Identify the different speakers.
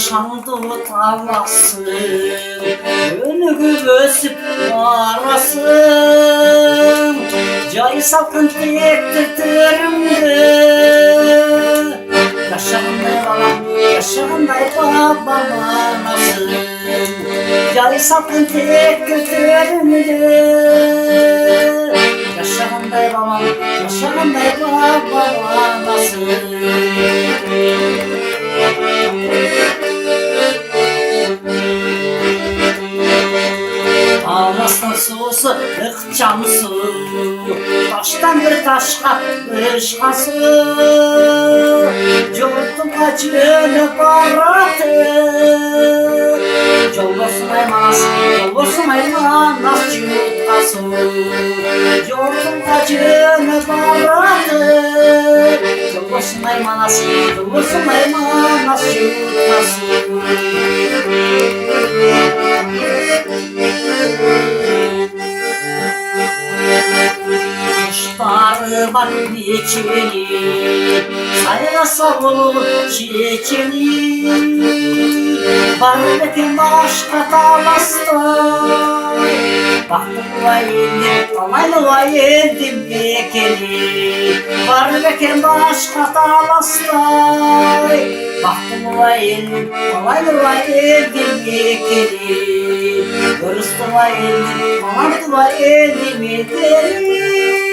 Speaker 1: şanlı tarlasın, önü ösüp varasın. Cayı salkın tektirtirimdi, yaşanday babam, yaşanday babam anasın. Cayı salkın tektirtirimdi, yaşanday babam, yaşanday babam anasın. Ağlasın susu, ıkçam su, taştan bir taşka ışkası. Yurtun kaçını baratı, yolursun aymanas, yolursun aymanas yurtkası. Yurtun kaçını baratı, yolursun aymanas, yolursun aymanas yurtkası. Kuşları var biçini, sayra savulur çiçeğini. Var bekim başka talastay, baktım vayindim, alaylı vayindim bekeni. Var bekim başka talastay, baktım vayindim, alaylı vayindim bekeni. Görüstü vayindim, alaylı vayindim bekeni.